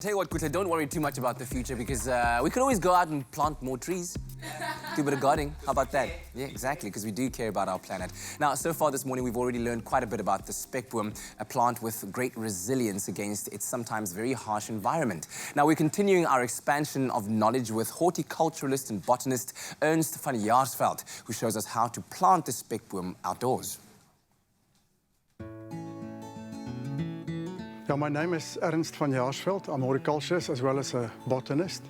Tell you what, Kutla, don't worry too much about the future because we could always go out and plant more trees. Do a bit of gardening. How about that? Yeah, exactly, because we do care about our planet. Now, so far this morning, we've already learned quite a bit about the spekboom, a plant with great resilience against its sometimes very harsh environment. Now, we're continuing our expansion of knowledge with horticulturalist and botanist Ernst van Jaarsveld, who shows us how to plant the spekboom outdoors. Yeah, my name is Ernst van Jaarsveld. I'm a horticulturist as well as a botanist.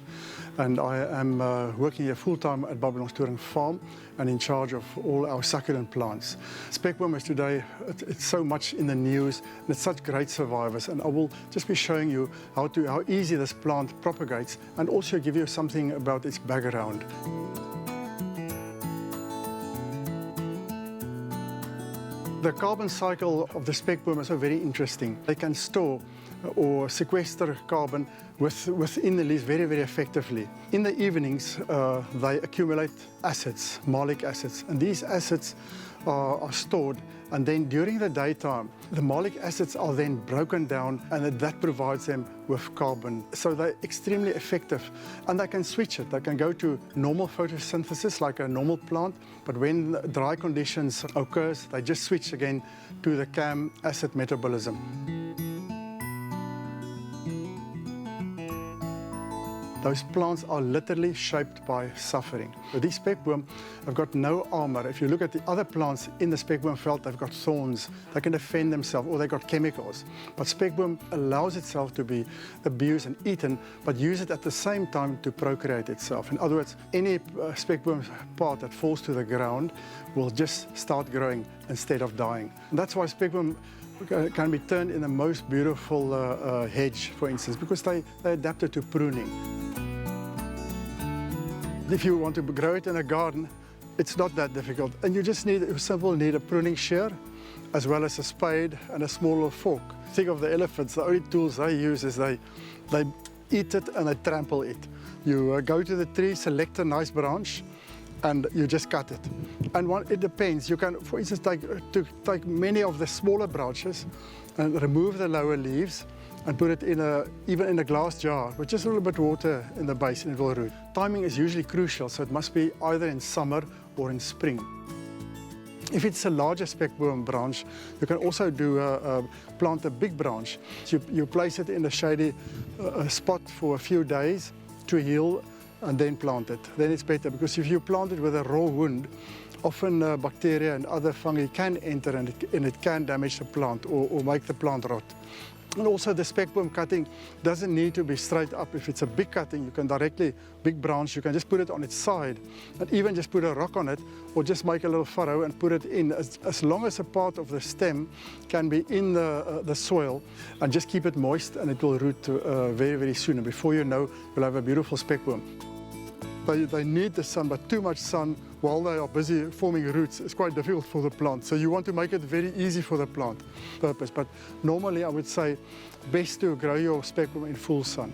And I am working here full-time at Babylon's Pruning farm and in charge of all our succulent plants. Spekboom is today, it's so much in the news and it's such great survivors. And I will just be showing you how easy this plant propagates and also give you something about its background. The carbon cycle of the spekboom is very interesting. They can store or sequester carbon within the leaves very, very effectively. In the evenings, they accumulate acids, malic acids, and these acids are stored, and then during the daytime, the malic acids are then broken down, and that provides them with carbon. So they're extremely effective, and they can switch it. They can go to normal photosynthesis like a normal plant, but when dry conditions occurs, they just switch again to the CAM acid metabolism. Those plants are literally shaped by suffering. These spekboom have got no armor. If you look at the other plants in the spekboom veld, they've got thorns. They can defend themselves, or they've got chemicals. But spekboom allows itself to be abused and eaten, but use it at the same time to procreate itself. In other words, any spekboom part that falls to the ground will just start growing instead of dying. And that's why spekboom can be turned in the most beautiful hedge, for instance, because they adapted to pruning. If you want to grow it in a garden, it's not that difficult. And you just need a pruning shear, as well as a spade and a smaller fork. Think of the elephants, the only tools they use is they eat it and they trample it. You go to the tree, select a nice branch, and you just cut it. And it depends. You can, for instance, take many of the smaller branches and remove the lower leaves and put it even in a glass jar with just a little bit of water in the base and it will root. Timing is usually crucial, so it must be either in summer or in spring. If it's a larger spekboom branch, you can also plant a big branch. So you place it in a shady spot for a few days to heal, and then plant it. Then it's better, because if you plant it with a raw wound, often bacteria and other fungi can enter and it can damage the plant or make the plant rot. And also the spekboom cutting doesn't need to be straight up. If it's a big cutting, you can big branch, you can just put it on its side and even just put a rock on it or just make a little furrow and put it in as long as a part of the stem can be in the soil, and just keep it moist and it will root very, very soon. And before you know, you'll have a beautiful spekboom. They need the sun, but too much sun while they are busy forming roots is quite difficult for the plant. So you want to make it very easy for the plant purpose. But normally I would say best to grow your spekboom in full sun.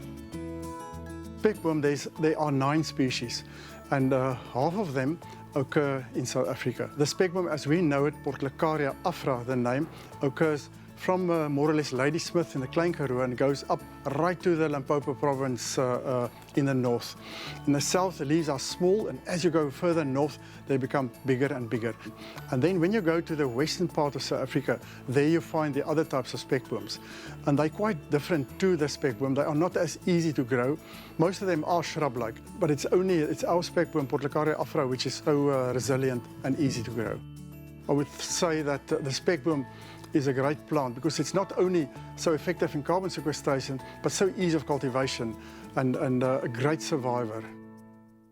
Spekboom, there are 9 species, and half of them occur in South Africa. The spekboom as we know it, Portulacaria afra, the name, occurs from more or less Ladysmith in the Klein Karoo and goes up right to the Limpopo province in the north. In the south, the leaves are small, and as you go further north, they become bigger and bigger. And then when you go to the western part of South Africa, there you find the other types of spekbooms. And they're quite different to the spekboom. They are not as easy to grow. Most of them are shrub-like, but it's our spekboom, Portulacaria afra, which is so resilient and easy to grow. I would say that the spekboom is a great plant because it's not only so effective in carbon sequestration, but so easy of cultivation and a great survivor.